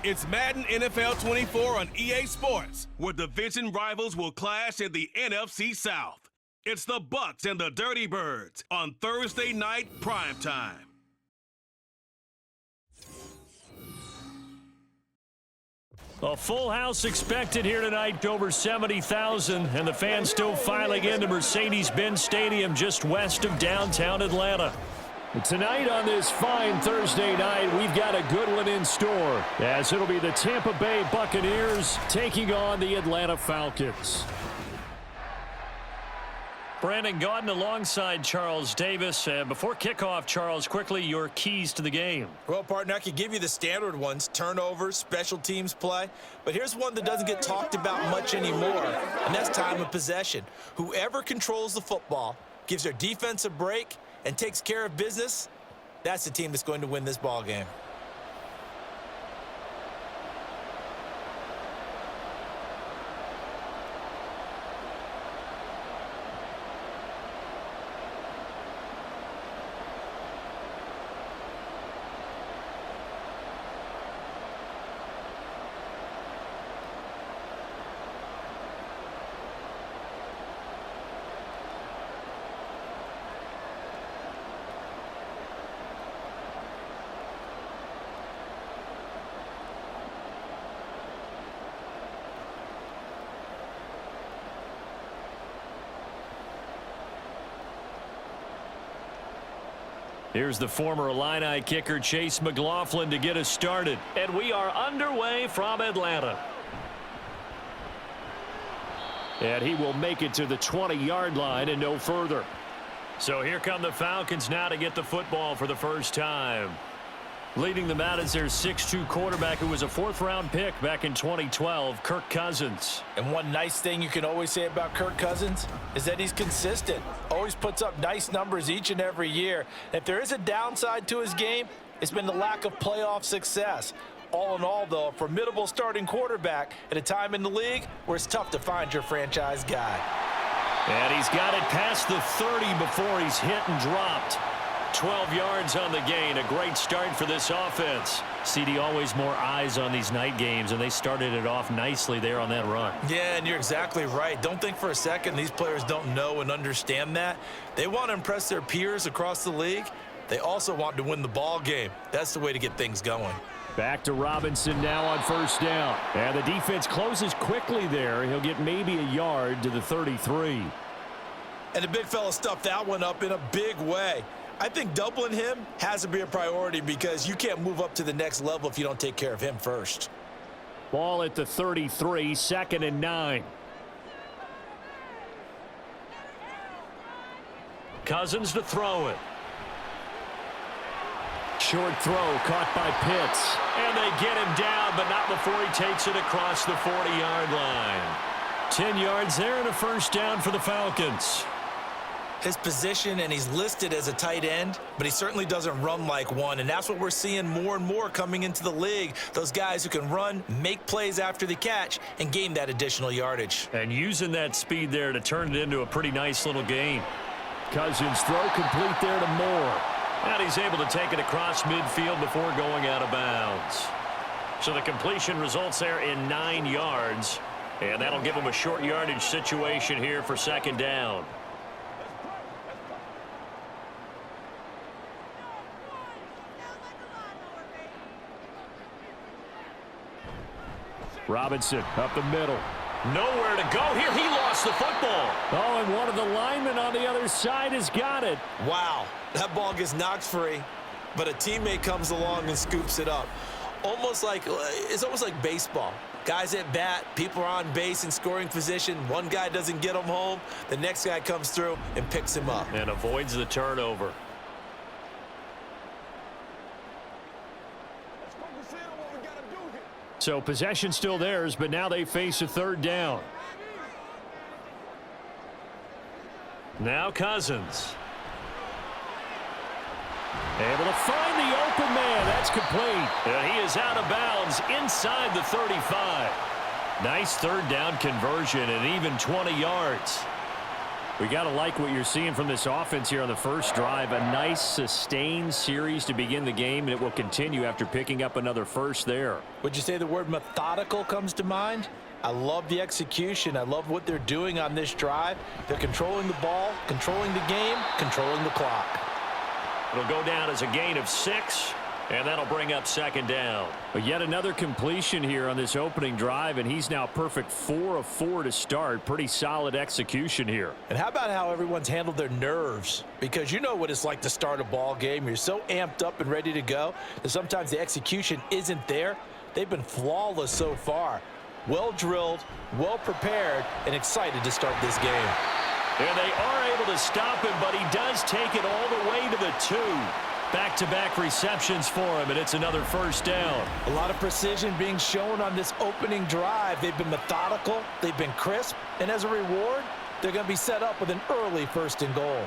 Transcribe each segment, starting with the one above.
It's Madden NFL 24 on EA Sports, where division rivals will clash in the NFC South. It's the Bucs and the Dirty Birds on Thursday night primetime. A full house expected here tonight, over 70,000, and the fans still filing into Mercedes-Benz Stadium just west of downtown Atlanta. Tonight on this fine Thursday night, we've got a good one in store, as it'll be the Tampa Bay Buccaneers taking on the Atlanta Falcons. Brandon Gaudin alongside Charles Davis. Before kickoff, Charles, quickly your keys to the game. Well, partner, I could give you the standard ones, turnovers, special teams play. But here's one that doesn't get talked about much anymore, and that's time of possession. Whoever controls the football, gives their defense a break, and takes care of business, that's the team that's going to win this ball game. Here's the former Illini kicker Chase McLaughlin to get us started. And we are underway from Atlanta. And he will make it to the 20-yard line and no further. So here come the Falcons now to get the football for the first time. Leading them out is their 6'2 quarterback who was a fourth-round pick back in 2012, Kirk Cousins. And one nice thing you can always say about Kirk Cousins is that he's consistent. Always puts up nice numbers each and every year. If there is a downside to his game, it's been the lack of playoff success. All in all, though, a formidable starting quarterback at a time in the league where it's tough to find your franchise guy. And he's got it past the 30 before he's hit and dropped. 12 yards on the gain. A great start for this offense. CD, always more eyes on these night games, and they started it off nicely there on that run. Yeah, and you're exactly right. Don't think for a second these players don't know and understand that. They want to impress their peers across the league. They also want to win the ball game. That's the way to get things going. Back to Robinson now on first down. And the defense closes quickly there. He'll get maybe a yard to the 33. And the big fella stuffed that one up in a big way. I think doubling him has to be a priority because you can't move up to the next level if you don't take care of him first. Ball at the 33, 2nd and 9. Cousins to throw it. Short throw caught by Pitts. And they get him down, but not before he takes it across the 40-yard line. 10 yards there and a first down for the Falcons. His position, and he's listed as a tight end, but he certainly doesn't run like one, and that's what we're seeing more and more coming into the league. Those guys who can run, make plays after the catch, and gain that additional yardage. And using that speed there to turn it into a pretty nice little gain. Cousins throw complete there to Moore. And he's able to take it across midfield before going out of bounds. So the completion results there in 9 yards, and that'll give him a short yardage situation here for 2nd down. Robinson up the middle. Nowhere to go here. He lost the football. Oh, and one of the linemen on the other side has got it. Wow, that ball gets knocked free, but a teammate comes along and scoops it up. It's almost like baseball. Guys at bat, people are on base in scoring position. One guy doesn't get him home. The next guy comes through and picks him up. And avoids the turnover. So possession still theirs, but now they face a 3rd down. Now Cousins. Able to find the open man. That's complete. And he is out of bounds inside the 35. Nice 3rd down conversion and even 20 yards. We got to like what you're seeing from this offense here on the first drive. A nice sustained series to begin the game, and it will continue after picking up another first there. Would you say the word methodical comes to mind? I love the execution. I love what they're doing on this drive. They're controlling the ball, controlling the game, controlling the clock. It'll go down as a gain of 6. And that'll bring up second down. But yet another completion here on this opening drive, and he's now perfect 4 of 4 to start. Pretty solid execution here. And how about how everyone's handled their nerves? Because you know what it's like to start a ball game. You're so amped up and ready to go that sometimes the execution isn't there. They've been flawless so far. Well drilled, well prepared, and excited to start this game. And they are able to stop him, but he does take it all the way to the 2. Back-to-back receptions for him, and it's another first down. A lot of precision being shown on this opening drive. They've been methodical, they've been crisp, and as a reward, they're going to be set up with an early 1st and goal.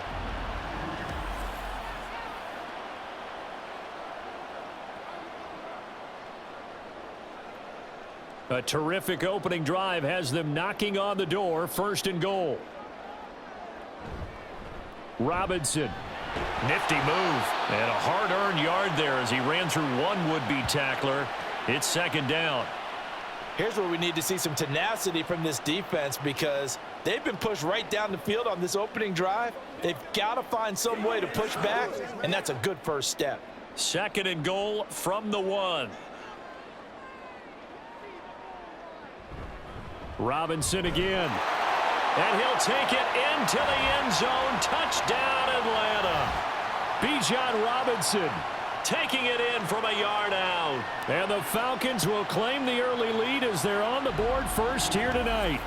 A terrific opening drive has them knocking on the door. 1st and goal. Robinson. Nifty move, and a hard-earned yard there as he ran through one would-be tackler. It's 2nd down. Here's where we need to see some tenacity from this defense because they've been pushed right down the field on this opening drive. They've got to find some way to push back, and that's a good first step. 2nd and goal from the 1. Robinson again. And he'll take it into the end zone. Touchdown, Atlanta. Bijan Robinson taking it in from a yard out. And the Falcons will claim the early lead as they're on the board first here tonight.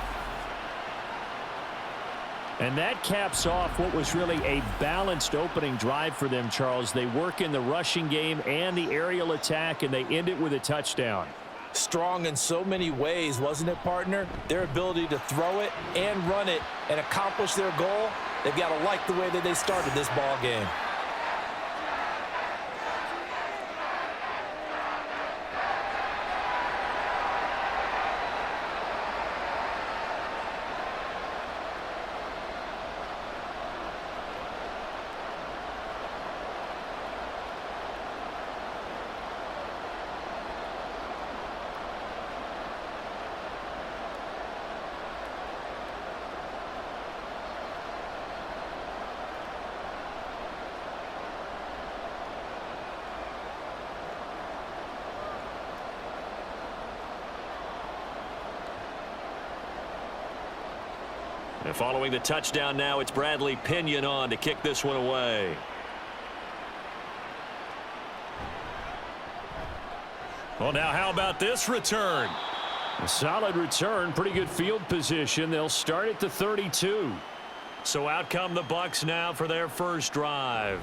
And that caps off what was really a balanced opening drive for them, Charles. They work in the rushing game and the aerial attack, and they end it with a touchdown. Strong in so many ways, wasn't it, partner? Their ability to throw it and run it and accomplish their goal, they've got to like the way that they started this ball game. And following the touchdown now, it's Bradley Pinion on to kick this one away. Well, now how about this return? A solid return, pretty good field position. They'll start at the 32. So out come the Bucs now for their first drive.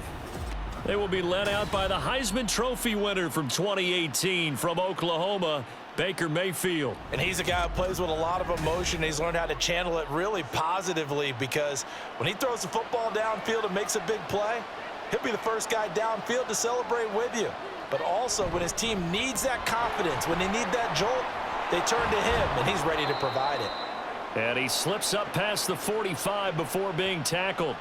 They will be led out by the Heisman Trophy winner from 2018 from Oklahoma, Baker Mayfield. And he's a guy who plays with a lot of emotion. He's learned how to channel it really positively because when he throws the football downfield and makes a big play, he'll be the first guy downfield to celebrate with you. But also when his team needs that confidence, when they need that jolt, they turn to him, and he's ready to provide it. And he slips up past the 45 before being tackled.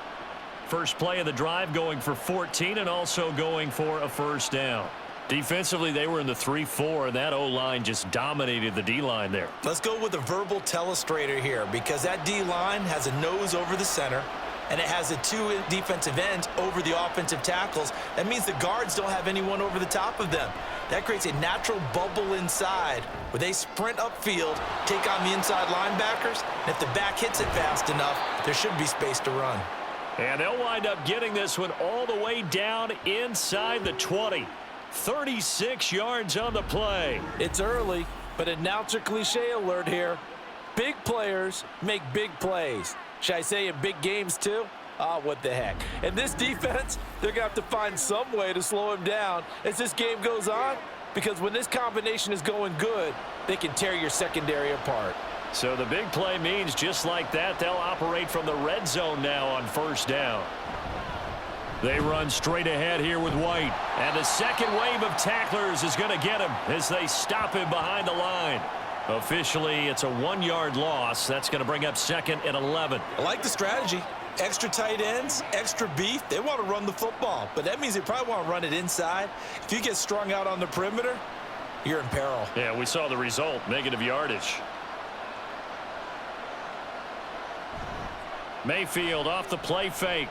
First play of the drive going for 14 and also going for a first down. Defensively, they were in the 3-4, and that O-line just dominated the D-line there. Let's go with a verbal telestrator here because that D-line has a nose over the center, and it has the 2 defensive ends over the offensive tackles. That means the guards don't have anyone over the top of them. That creates a natural bubble inside where they sprint upfield, take on the inside linebackers, and if the back hits it fast enough, there should be space to run. And they'll wind up getting this one all the way down inside the 20. 36 yards on the play. It's early, but announcer cliche alert here. Big players make big plays. Should I say in big games too? What the heck. And this defense, they're going to have to find some way to slow him down as this game goes on, because when this combination is going good, they can tear your secondary apart. So the big play means just like that, they'll operate from the red zone now on first down. They run straight ahead here with White. And the second wave of tacklers is going to get him as they stop him behind the line. Officially, it's a 1-yard loss. That's going to bring up 2nd and 11. I like the strategy. Extra tight ends, extra beef, they want to run the football. But that means they probably want to run it inside. If you get strung out on the perimeter, you're in peril. Yeah, we saw the result, negative yardage. Mayfield off the play fake.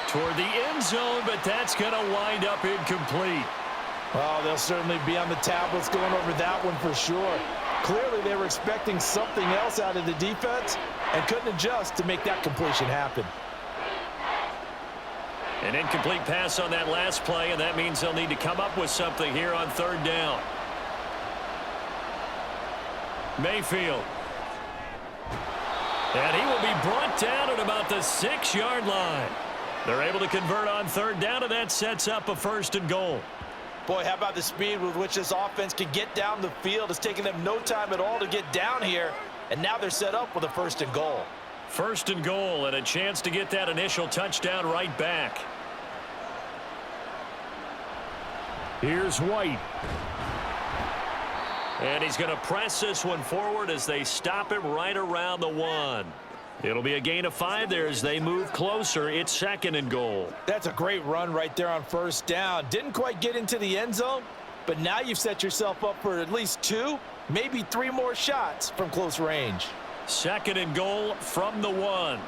Toward the end zone, but that's going to wind up incomplete. Well, they'll certainly be on the tablets going over that one for sure. Clearly, they were expecting something else out of the defense and couldn't adjust to make that completion happen. An incomplete pass on that last play, and that means they'll need to come up with something here on third down. Mayfield. And he will be brought down at about the 6-yard line. They're able to convert on third down, and that sets up a 1st and goal. Boy, how about the speed with which this offense can get down the field? It's taken them no time at all to get down here, and now they're set up with a 1st and goal. 1st and goal, and a chance to get that initial touchdown right back. Here's White. And he's going to press this one forward as they stop him right around the 1. It'll be a gain of 5 there as they move closer. It's 2nd and goal. That's a great run right there on 1st down. Didn't quite get into the end zone, but now you've set yourself up for at least 2, maybe 3 more shots from close range. 2nd and goal from the 1.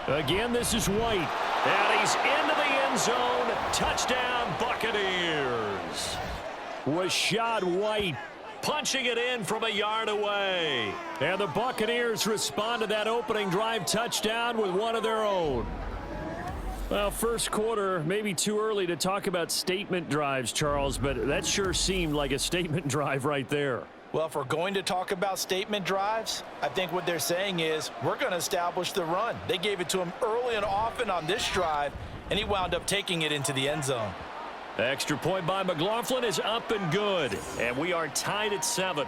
Again, this is White. And he's into the end zone. Touchdown, Buccaneers. Rashad White punching it in from a yard away. And the Buccaneers respond to that opening drive touchdown with one of their own. Well, first quarter, maybe too early to talk about statement drives, Charles, but that sure seemed like a statement drive right there. Well, if we're going to talk about statement drives, I think what they're saying is we're going to establish the run. They gave it to him early and often on this drive, and he wound up taking it into the end zone. The extra point by McLaughlin is up and good, and we are tied at 7.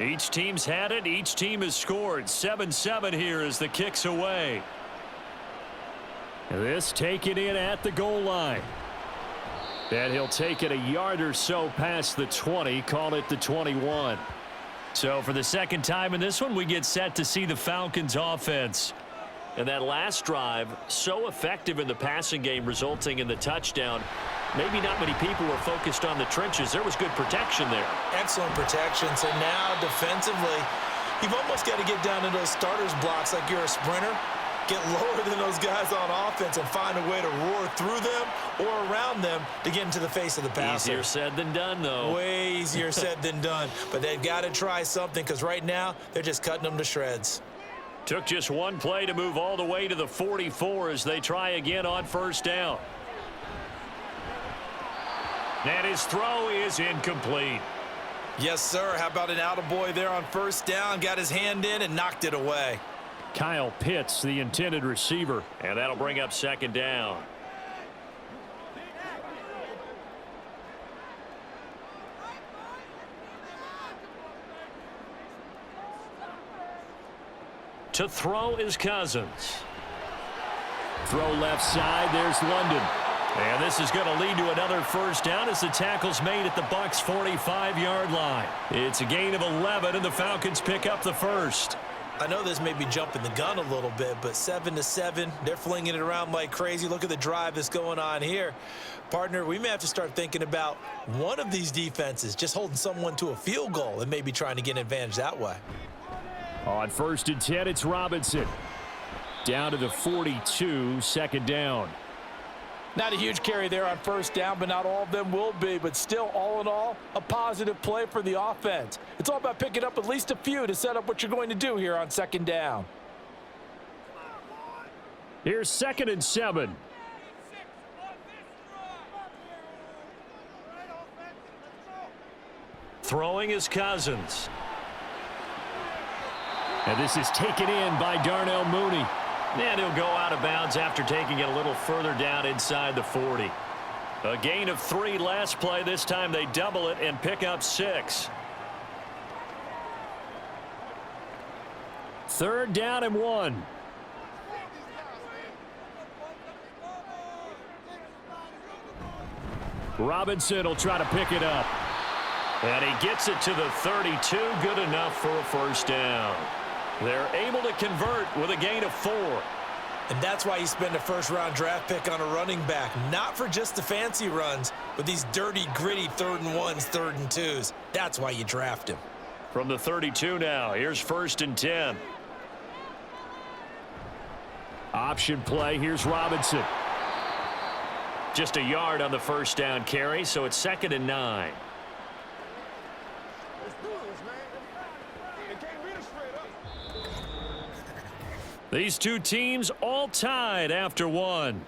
Each team's had it. Each team has scored. 7-7 here as the kick's away. This taken in at the goal line. And he'll take it a yard or so past the 20. Call it the 21. So for the second time in this one, we get set to see the Falcons offense. And that last drive, so effective in the passing game, resulting in the touchdown. Maybe not many people were focused on the trenches. There was good protection there. Excellent protection. So now defensively, you've almost got to get down to those starters blocks like you're a sprinter. Get lower than those guys on offense and find a way to roar through them or around them to get into the face of the passer. Easier said than done, though. Way easier said than done. But they've got to try something because right now they're just cutting them to shreds. Took just one play to move all the way to the 44 as they try again on first down. And his throw is incomplete. Yes, sir. How about an attaboy there on first down? Got his hand in and knocked it away. Kyle Pitts, the intended receiver. And that'll bring up second down. To throw is Cousins. Throw left side. There's London. And this is going to lead to another first down as the tackle's made at the Bucs' 45-yard line. It's a gain of 11, and the Falcons pick up the first. I know this may be jumping the gun a little bit, but 7-7, they're flinging it around like crazy. Look at the drive that's going on here. Partner, we may have to start thinking about one of these defenses just holding someone to a field goal and maybe trying to get an advantage that way. On 1st and 10, it's Robinson. Down to the 42, second down. Not a huge carry there on first down, but not all of them will be. But still, all in all, a positive play for the offense. It's all about picking up at least a few to set up what you're going to do here on second down. Here's 2nd and 7. Throwing is Cousins. And this is taken in by Darnell Mooney. And he'll go out of bounds after taking it a little further down inside the 40. A gain of 3 last play. This time they double it and pick up 6. 3rd down and 1. Robinson will try to pick it up. And he gets it to the 32. Good enough for a first down. They're able to convert with a gain of 4. And that's why you spend a first-round draft pick on a running back. Not for just the fancy runs, but these dirty, gritty 3rd and 1s, 3rd and 2s. That's why you draft him. From the 32 now, here's 1st and 10. Option play, here's Robinson. Just a yard on the first down carry, so it's 2nd and 9. These two teams all tied after 1.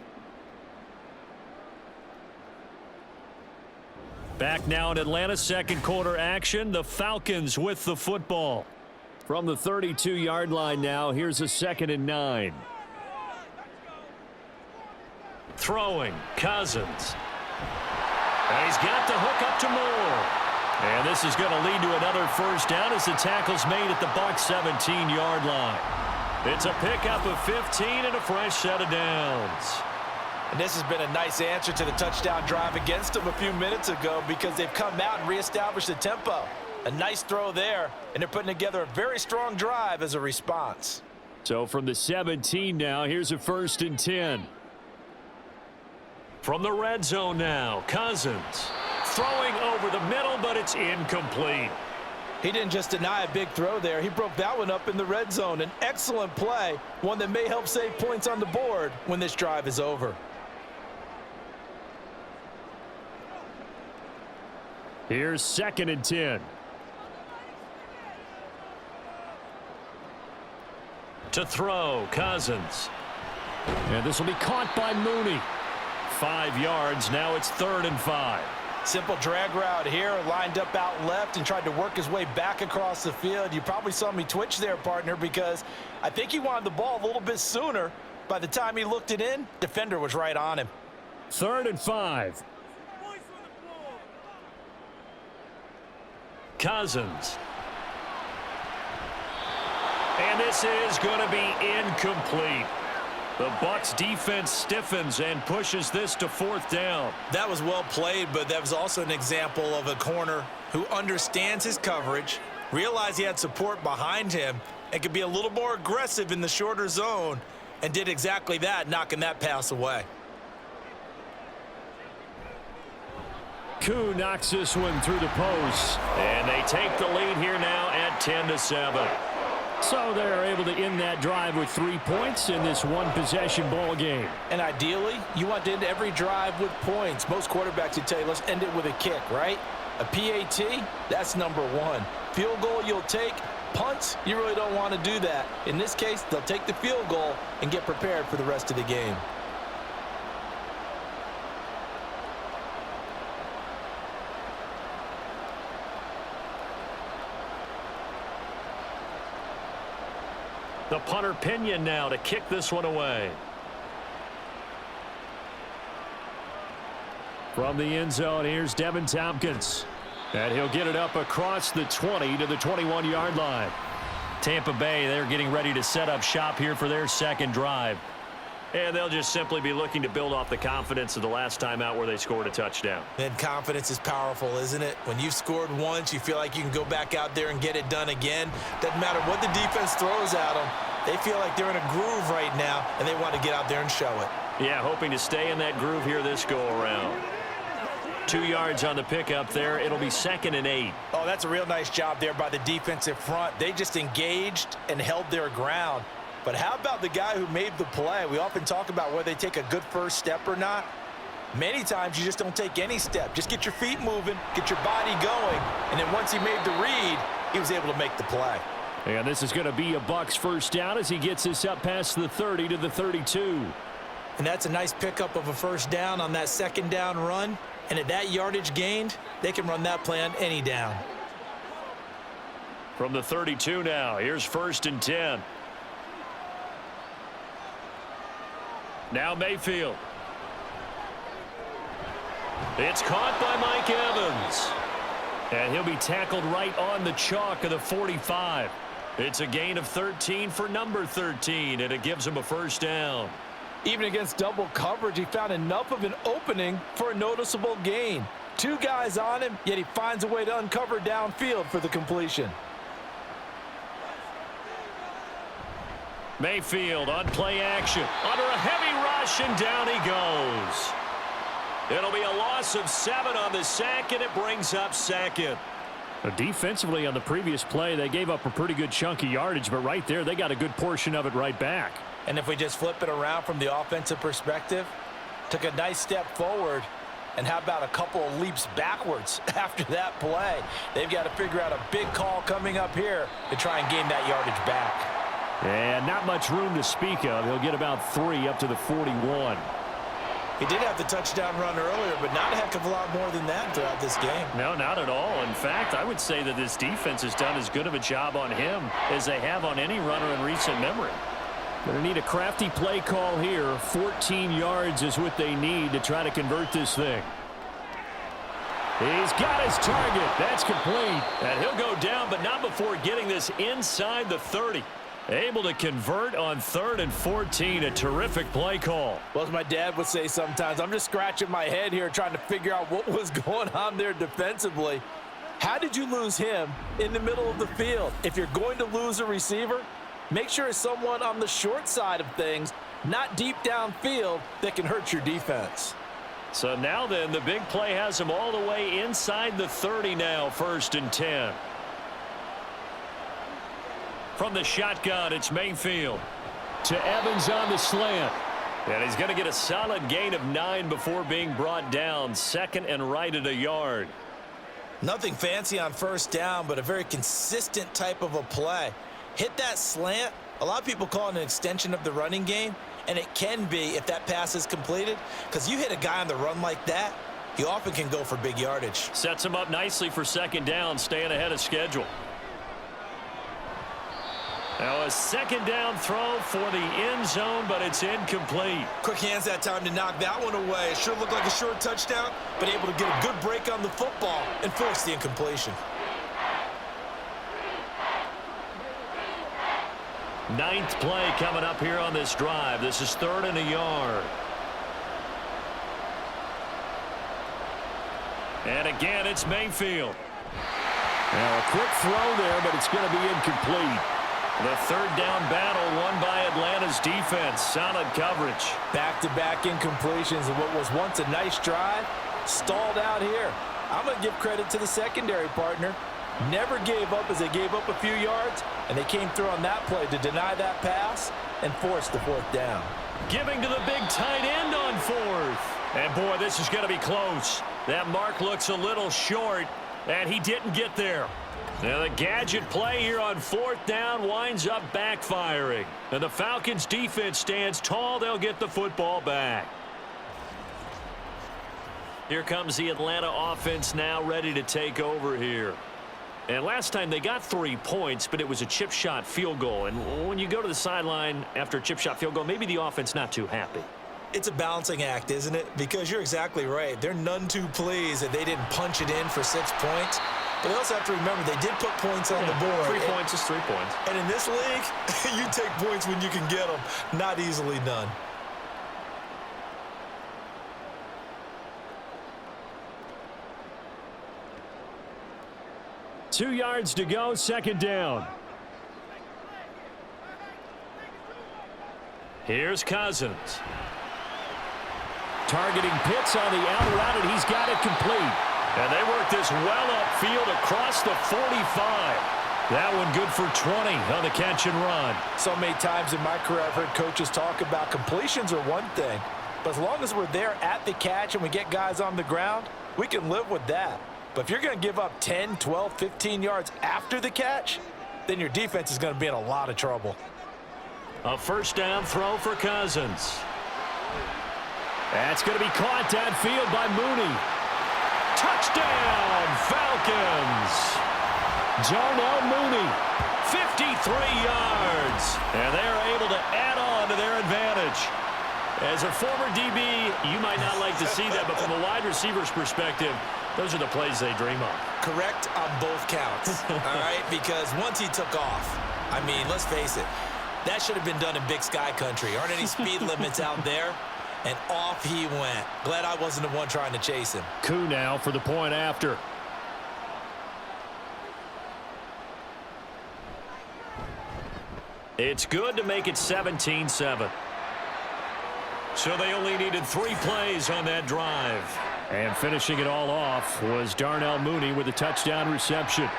Back now in Atlanta, 2nd quarter action. The Falcons with the football. From the 32-yard line now, here's a 2nd and 9. Throwing, Cousins. And he's got the hook up to Moore. And this is going to lead to another first down as the tackle's made at the Bucs 17-yard line. It's a pickup of 15 and a fresh set of downs. And this has been a nice answer to the touchdown drive against them a few minutes ago because they've come out and reestablished the tempo. A nice throw there, and they're putting together a very strong drive as a response. So from the 17 now, here's a 1st and 10. From the red zone now, Cousins. Throwing over the middle, but it's incomplete. He didn't just deny a big throw there. He broke that one up in the red zone. An excellent play, one that may help save points on the board when this drive is over. Here's 2nd and 10. To throw, Cousins. And this will be caught by Mooney. 5 yards, now it's 3rd and 5. Simple drag route here, lined up out left and tried to work his way back across the field. You probably saw me twitch there, partner, because I think he wanted the ball a little bit sooner. By the time he looked it in, defender was right on him. 3rd and 5. Cousins. And this is going to be incomplete. The Bucs defense stiffens and pushes this to 4th down. That was well played, but that was also an example of a corner who understands his coverage, realized he had support behind him, and could be a little more aggressive in the shorter zone, and did exactly that, knocking that pass away. Koo knocks this one through the post. And they take the lead here now at 10-7. So they're able to end that drive with 3 points in this one-possession ball game. And ideally, you want to end every drive with points. Most quarterbacks would tell you, let's end it with a kick, right? A PAT, that's number 1. Field goal you'll take. Punts, you really don't want to do that. In this case, they'll take the field goal and get prepared for the rest of the game. The punter Pinion now to kick this one away. From the end zone, here's Devin Tompkins. And he'll get it up across the 20 to the 21-yard line. Tampa Bay, they're getting ready to set up shop here for their 2nd drive. And they'll just simply be looking to build off the confidence of the last time out where they scored a touchdown. And confidence is powerful, isn't it? When you've scored once, you feel like you can go back out there and get it done again. Doesn't matter what the defense throws at them. They feel like they're in a groove right now, and they want to get out there and show it. Yeah, hoping to stay in that groove here this go-around. 2 yards on the pickup there. It'll be 2nd and 8. Oh, that's a real nice job there by the defensive front. They just engaged and held their ground. But how about the guy who made the play? We often talk about whether they take a good first step or not. Many times you just don't take any step. Just get your feet moving, get your body going, and then once he made the read, he was able to make the play. And this is going to be a Bucs first down as he gets this up past the 30 to the 32. And that's a nice pickup of a first down on that 2nd down run. And at that yardage gained, they can run that play on any down. From the 32 now, here's 1st and 10. Now Mayfield. It's caught by Mike Evans. And he'll be tackled right on the chalk of the 45. It's a gain of 13 for number 13, and it gives him a 1st down. Even against double coverage, he found enough of an opening for a noticeable gain. 2 guys on him, yet he finds a way to uncover downfield for the completion. Mayfield on play action. Under a heavy rush, and down he goes. It'll be a loss of 7 on the sack, and it brings up 2nd. Defensively on the previous play, they gave up a pretty good chunk of yardage, but right there, they got a good portion of it right back. And if we just flip it around from the offensive perspective, took a nice step forward, and how about a couple of leaps backwards after that play? They've got to figure out a big call coming up here to try and gain that yardage back. And not much room to speak of. He'll get about 3 up to the 41. He did have the touchdown run earlier, but not a heck of a lot more than that throughout this game. No, not at all. In fact, I would say that this defense has done as good of a job on him as they have on any runner in recent memory. Going to need a crafty play call here. 14 yards is what they need to try to convert this thing. He's got his target. That's complete. And he'll go down, but not before getting this inside the 30. Able to convert on 3rd and 14. A terrific play call. Well, as my dad would say sometimes, I'm just scratching my head here trying to figure out what was going on there defensively. How did you lose him in the middle of the field? If you're going to lose a receiver, make sure it's someone on the short side of things, not deep downfield, that can hurt your defense. So now then, the big play has him all the way inside the 30 now, 1st and 10. From the shotgun, it's Mayfield. To Evans on the slant. And he's going to get a solid gain of 9 before being brought down. 2nd and right at a yard. Nothing fancy on 1st down, but a very consistent type of a play. Hit that slant. A lot of people call it an extension of the running game, and it can be if that pass is completed, because you hit a guy on the run like that, he often can go for big yardage. Sets him up nicely for 2nd down, staying ahead of schedule. Now a 2nd down throw for the end zone, but it's incomplete. Quick hands that time to knock that one away. It sure looked like a short touchdown, but able to get a good break on the football and force the incompletion. 9th play coming up here on this drive. This is 3rd and a yard. And again, it's Mayfield. Now a quick throw there, but it's going to be incomplete. The 3rd down battle won by Atlanta's defense. Solid coverage. Back-to-back incompletions of what was once a nice drive, stalled out here. I'm going to give credit to the secondary partner. Never gave up as they gave up a few yards, and they came through on that play to deny that pass and force the 4th down. Giving to the big tight end on 4th. And boy, this is going to be close. That mark looks a little short, and he didn't get there. Now the gadget play here on 4th down winds up backfiring. And the Falcons defense stands tall. They'll get the football back. Here comes the Atlanta offense now ready to take over here. And last time they got 3 points, but it was a chip shot field goal. And when you go to the sideline after a chip shot field goal, maybe the offense not too happy. It's a balancing act, isn't it? Because you're exactly right. They're none too pleased that they didn't punch it in for 6 points. But they also have to remember they did put points on the board. 3 points is 3 points. And in this league, you take points when you can get them. Not easily done. Two yards to go, 2nd down. Here's Cousins. Targeting Pitts on the out route, and he's got it complete. And they work this well upfield across the 45. That one good for 20 on the catch and run. So many times in my career I've heard coaches talk about completions are one thing, but as long as we're there at the catch and we get guys on the ground, we can live with that. But if you're going to give up 10, 12, 15 yards after the catch, then your defense is going to be in a lot of trouble. A 1st down throw for Cousins. That's going to be caught downfield by Mooney. Touchdown, Falcons! Darnell Mooney, 53 yards. And they're able to add on to their advantage. As a former DB, you might not like to see that, but from a wide receiver's perspective, those are the plays they dream of. Correct on both counts, all right? Because once he took off, I mean, let's face it, that should have been done in Big Sky Country. Aren't any speed limits out there? And off he went. Glad I wasn't the one trying to chase him. Coup now for the point after. It's good to make it 17-7. So they only needed 3 plays on that drive. And finishing it all off was Darnell Mooney with a touchdown reception.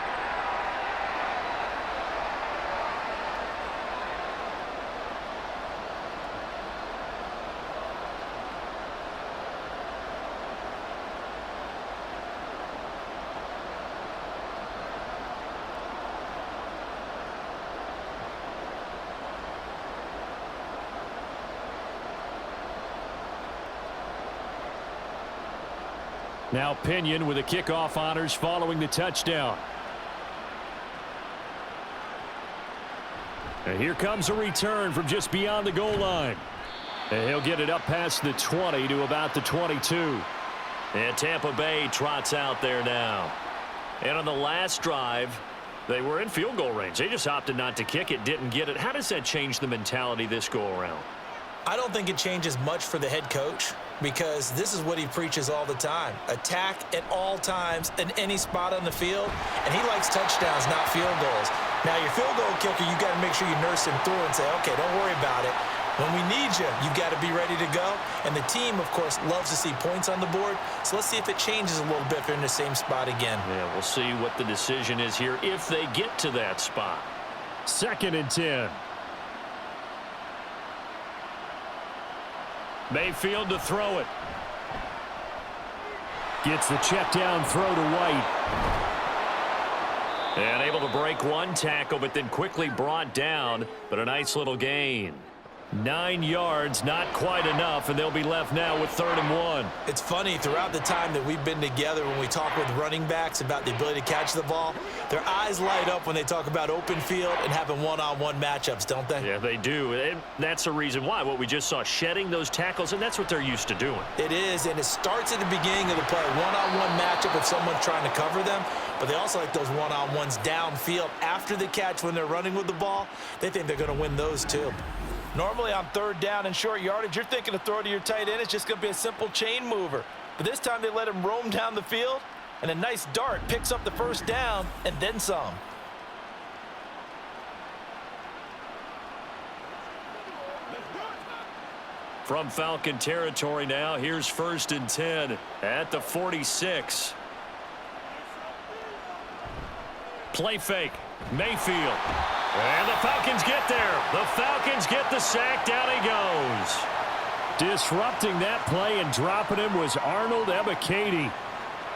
Now Pinion with the kickoff honors following the touchdown. And here comes a return from just beyond the goal line. And he'll get it up past the 20 to about the 22. And Tampa Bay trots out there now. And on the last drive, they were in field goal range. They just opted not to kick it, didn't get it. How does that change the mentality this go around? I don't think it changes much for the head coach, because this is what he preaches all the time. Attack at all times in any spot on the field, and he likes touchdowns, not field goals. Now, your field goal kicker, you got to make sure you nurse him through and say, okay, don't worry about it. When we need you, you've got to be ready to go. And the team, of course, loves to see points on the board. So let's see if it changes a little bit if they're in the same spot again. Yeah, we'll see what the decision is here if they get to that spot. 2nd and 10. Mayfield to throw it. Gets the check down throw to White. And able to break one tackle, but then quickly brought down. But a nice little gain. 9 yards, not quite enough, and they'll be left now with 3rd and 1. It's funny, throughout the time that we've been together, when we talk with running backs about the ability to catch the ball, their eyes light up when they talk about open field and having one-on-one matchups, don't they? Yeah, they do. And that's the reason why. What we just saw, shedding those tackles, and that's what they're used to doing. It is, and it starts at the beginning of the play. One-on-one matchup if someone's trying to cover them, but they also like those one-on-ones downfield after the catch when they're running with the ball. They think they're going to win those too. Normally on 3rd down and short yardage, you're thinking to throw to your tight end. It's just going to be a simple chain mover. But this time they let him roam down the field, and a nice dart picks up the 1st down and then some. From Falcon territory now, here's 1st and 10 at the 46. Play fake. Mayfield. And the Falcons get there. The Falcons get the sack. Down he goes. Disrupting that play and dropping him was Arnold Ebiketie.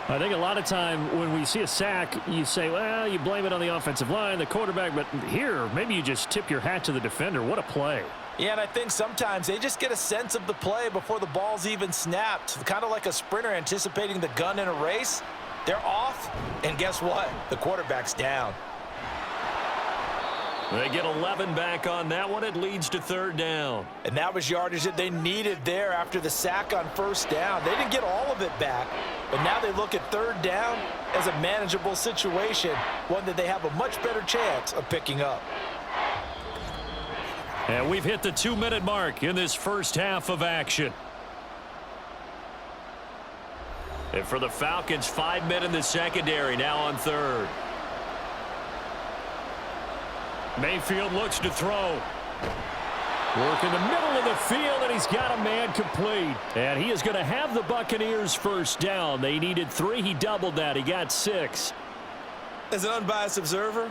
I think a lot of time when we see a sack, you say, well, you blame it on the offensive line, the quarterback, but here, maybe you just tip your hat to the defender. What a play. Yeah, and I think sometimes they just get a sense of the play before the ball's even snapped. Kind of like a sprinter anticipating the gun in a race. They're off, and guess what? The quarterback's down. They get 11 back on that one. It leads to 3rd down. And that was yardage that they needed there after the sack on 1st down. They didn't get all of it back, but now they look at 3rd down as a manageable situation, one that they have a much better chance of picking up. And we've hit the 2-minute mark in this first half of action. And for the Falcons, 5 men in the secondary, now on 3rd. Mayfield looks to throw. Work in the middle of the field, and he's got a man complete. And he is going to have the Buccaneers 1st down. They needed 3. He doubled that. He got 6. As an unbiased observer,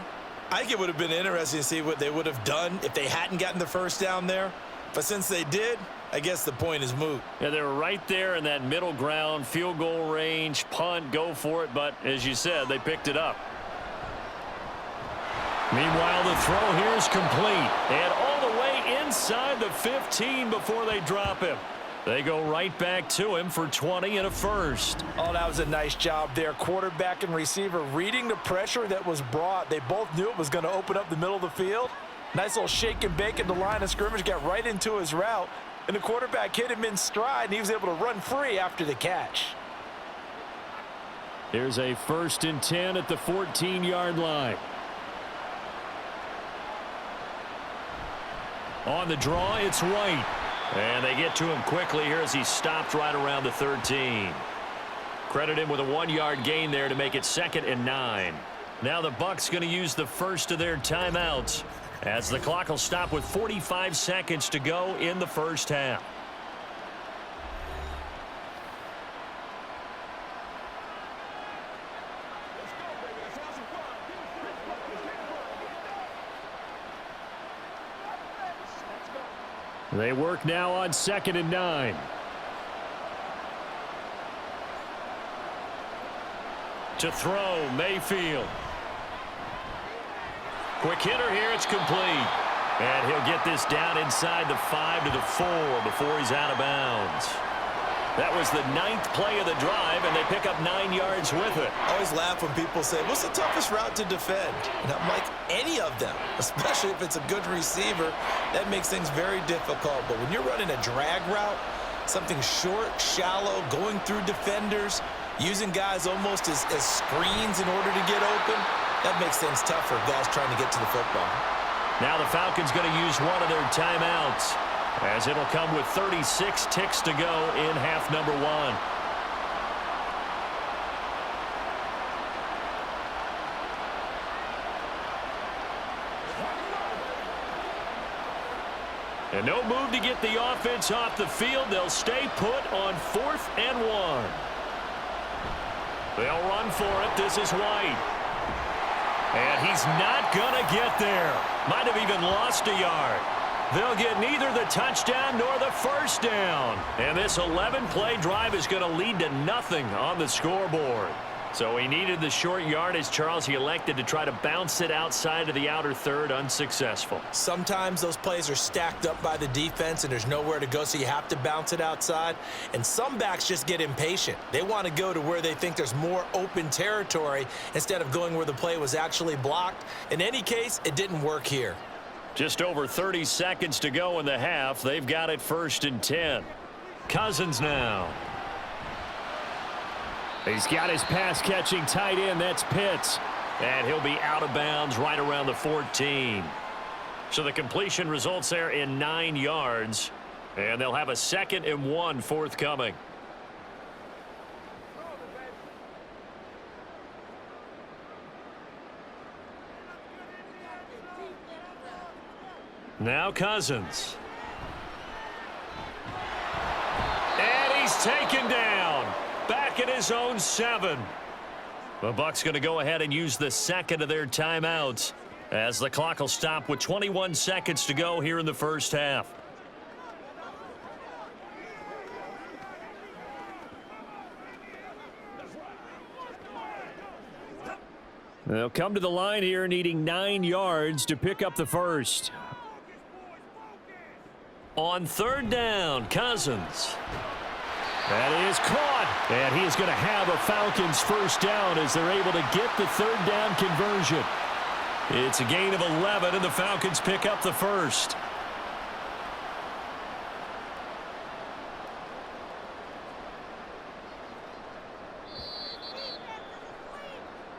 I think it would have been interesting to see what they would have done if they hadn't gotten the 1st down there. But since they did, I guess the point is moot. Yeah, they were right there in that middle ground, field goal range, punt, go for it. But as you said, they picked it up. Meanwhile, the throw here is complete. And all the way inside the 15 before they drop him. They go right back to him for 20 and a first. Oh, that was a nice job there. Quarterback and receiver reading the pressure that was brought. They both knew it was going to open up the middle of the field. Nice little shake and bake at the line of scrimmage, got right into his route, and the quarterback hit him in stride, and he was able to run free after the catch. Here's a 1st and 10 at the 14-yard line. On the draw, it's White. And they get to him quickly here as he stopped right around the 13. Credit him with a 1-yard gain there to make it 2nd and 9. Now the Bucs going to use the first of their timeouts as the clock will stop with 45 seconds to go in the first half. They work now on 2nd and 9. To throw, Mayfield. Quick hitter here, it's complete. And he'll get this down inside the 5 to the 4 before he's out of bounds. That was the 9th play of the drive, and they pick up 9 yards with it. I always laugh when people say, what's the toughest route to defend? And I'm like, any of them, especially if it's a good receiver, that makes things very difficult. But when you're running a drag route, something short, shallow, going through defenders, using guys almost as screens in order to get open, that makes things tough for guys trying to get to the football. Now the Falcons going to use one of their timeouts, as it'll come with 36 ticks to go in half number 1. And no move to get the offense off the field. They'll stay put on 4th and 1. They'll run for it. This is White. And he's not going to get there. Might have even lost a yard. They'll get neither the touchdown nor the first down. And this 11-play drive is going to lead to nothing on the scoreboard. So he needed the short yardage, Charles. He elected to try to bounce it outside of the outer third, unsuccessful. Sometimes those plays are stacked up by the defense and there's nowhere to go, so you have to bounce it outside. And some backs just get impatient. They want to go to where they think there's more open territory instead of going where the play was actually blocked. In any case, it didn't work here. Just over 30 seconds to go in the half. They've got it 1st and 10. Cousins now. He's got his pass-catching tight end. That's Pitts. And he'll be out of bounds right around the 14. So the completion results there in 9 yards. And they'll have a 2nd and 1 forthcoming. Now Cousins. And he's taken down. Back at his own 7. The Bucs going to go ahead and use the 2nd of their timeouts as the clock will stop with 21 seconds to go here in the first half. They'll come to the line here needing 9 yards to pick up the first. On 3rd down, Cousins. That is caught, and he is going to have a Falcons first down as they're able to get the 3rd down conversion. It's a gain of 11, and the Falcons pick up the first.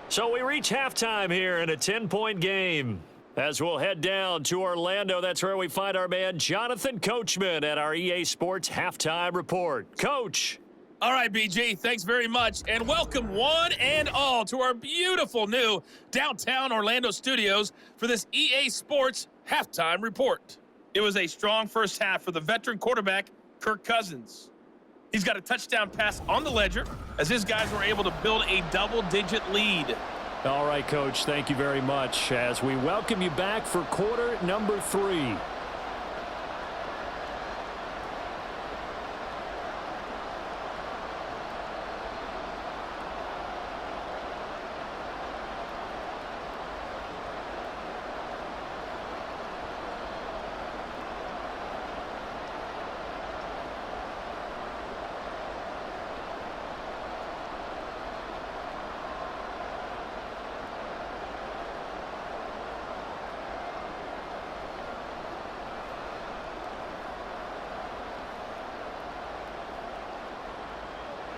So we reach halftime here in a 10-point game. As we'll head down to Orlando, that's where we find our man Jonathan Coachman at our EA Sports Halftime Report. Coach. All right, BG, thanks very much, and welcome one and all to our beautiful new downtown Orlando studios for this EA Sports Halftime Report. It was a strong first half for the veteran quarterback, Kirk Cousins. He's got a touchdown pass on the ledger as his guys were able to build a double-digit lead. All right, Coach, thank you very much as we welcome you back for quarter number 3.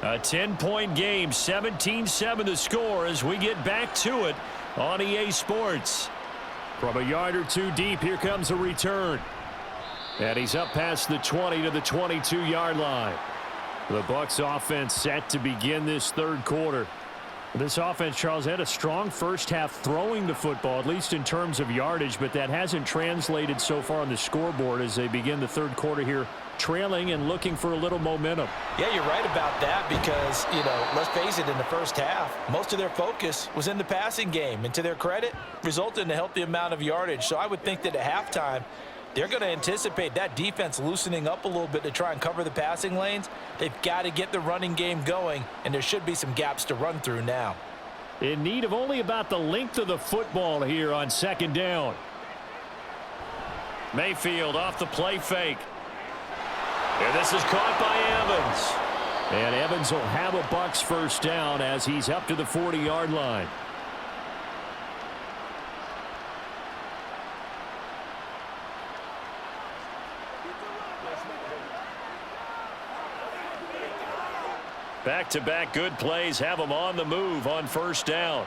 A 10-point game, 17-7 the score as we get back to it on EA Sports. From a yard or two deep, here comes a return. And he's up past the 20 to the 22-yard line. The Bucs offense set to begin this third quarter. This offense, Charles, had a strong first half throwing the football, at least in terms of yardage, but that hasn't translated so far on the scoreboard as they begin the third quarter here, trailing and looking for a little momentum. Yeah, you're right about that because, let's face it, in the first half, most of their focus was in the passing game. And to their credit, resulted in a healthy amount of yardage. So I would think that at halftime, they're going to anticipate that defense loosening up a little bit to try and cover the passing lanes. They've got to get the running game going, and there should be some gaps to run through now. In need of only about the length of the football here on second down. Mayfield off the play fake. And this is caught by Evans. And Evans will have a Bucs first down as he's up to the 40-yard line. Back-to-back good plays have them on the move on first down.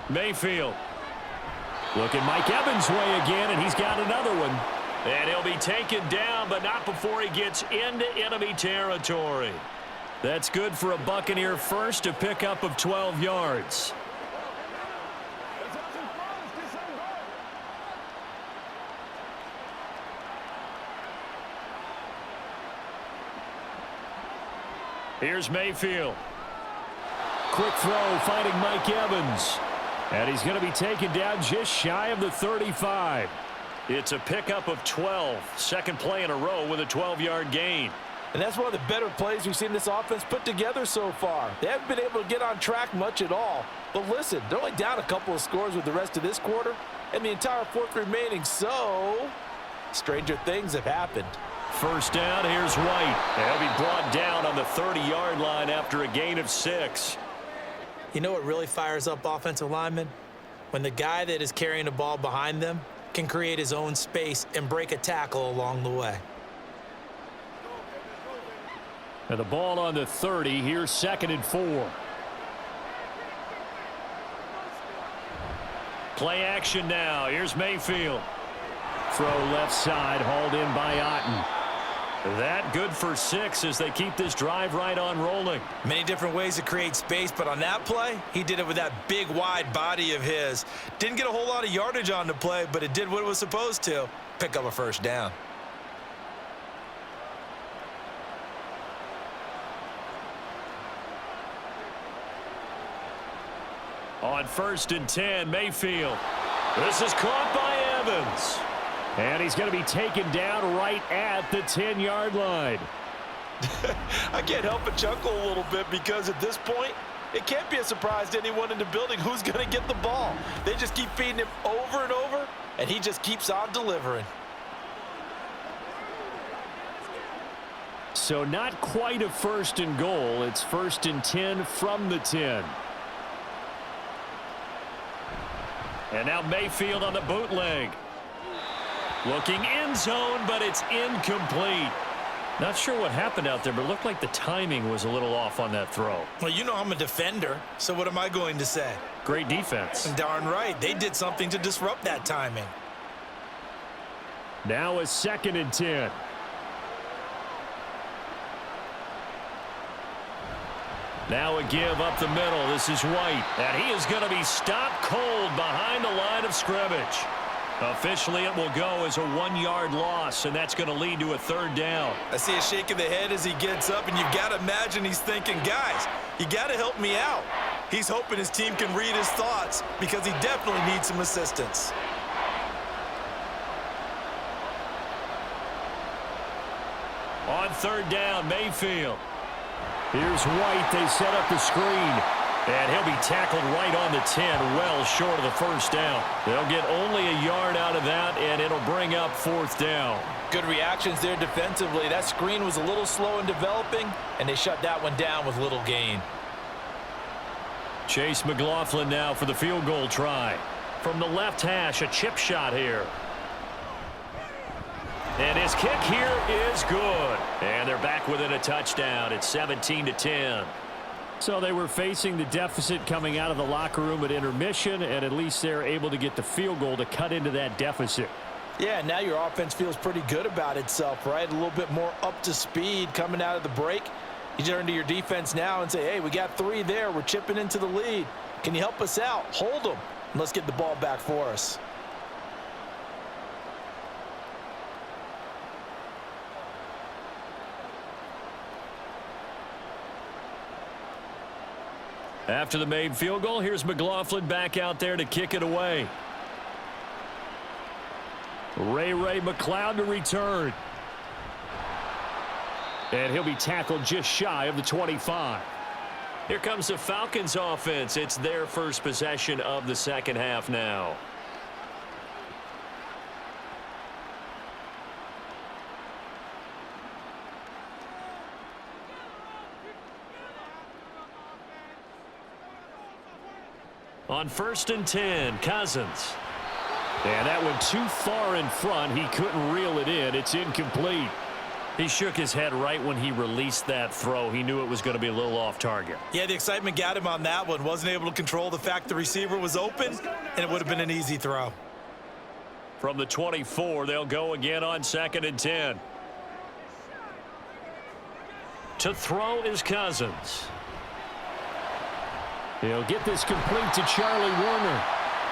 Mayfield. Looking Mike Evans' way again, and he's got another one. And he'll be taken down, but not before he gets into enemy territory. That's good for a Buccaneer first, a pickup of 12 yards. Here's Mayfield. Quick throw, finding Mike Evans. And he's going to be taken down just shy of the 35. It's a pickup of 12. Second play in a row with a 12-yard gain. And that's one of the better plays we've seen this offense put together so far. They haven't been able to get on track much at all. But listen, they're only down a couple of scores with the rest of this quarter and the entire fourth remaining. So, stranger things have happened. First down, here's White. And he'll be brought down on the 30-yard line after a gain of 6. You know what really fires up offensive linemen? When the guy that is carrying the ball behind them can create his own space and break a tackle along the way. And the ball on the 30. Here's 2nd and 4. Play action now. Here's Mayfield. Throw left side, hauled in by Otten. That good for 6 as they keep this drive right on rolling. Many different ways to create space, but on that play, he did it with that big, wide body of his. Didn't get a whole lot of yardage on the play, but it did what it was supposed to. Pick up a first down. On 1st and 10, Mayfield. This is caught by Evans. And he's going to be taken down right at the 10-yard line. I can't help but chuckle a little bit because at this point, it can't be a surprise to anyone in the building who's going to get the ball. They just keep feeding him over and over, and he just keeps on delivering. So not quite a 1st and goal. It's 1st and 10 from the 10. And now Mayfield on the bootleg. Looking end zone, but it's incomplete. Not sure what happened out there, but it looked like the timing was a little off on that throw. Well, you know I'm a defender, so what am I going to say? Great defense. Darn right. They did something to disrupt that timing. Now a 2nd and 10. Now a give up the middle. This is White. And he is going to be stopped cold behind the line of scrimmage. Officially, it will go as a 1-yard loss, and that's going to lead to a 3rd down. I see a shake of the head as he gets up, and you've got to imagine he's thinking, guys, you got to help me out. He's hoping his team can read his thoughts because he definitely needs some assistance. On 3rd down, Mayfield. Here's White. They set up the screen. And he'll be tackled right on the 10, well short of the 1st down. They'll get only a yard out of that, and it'll bring up 4th down. Good reactions there defensively. That screen was a little slow in developing, and they shut that one down with little gain. Chase McLaughlin now for the field goal try. From the left hash, a chip shot here. And his kick here is good. And they're back within a touchdown. It's 17-10. So they were facing the deficit coming out of the locker room at intermission, and at least they're able to get the field goal to cut into that deficit. Yeah, now your offense feels pretty good about itself, right? A little bit more up to speed coming out of the break. You turn to your defense now and say, hey, we got 3 there. We're chipping into the lead. Can you help us out? Hold them. And let's get the ball back for us. After the made field goal, here's McLaughlin back out there to kick it away. Ray McLeod to return. And he'll be tackled just shy of the 25. Here comes the Falcons offense. It's their first possession of the second half now. On 1st and 10, Cousins. And that went too far in front. He couldn't reel it in. It's incomplete. He shook his head right when he released that throw. He knew it was going to be a little off target. Yeah, the excitement got him on that one. Wasn't able to control the fact the receiver was open, and it would have been an easy throw. From the 24, they'll go again on 2nd and 10. To throw is Cousins. He'll get this complete to Charlie Warner.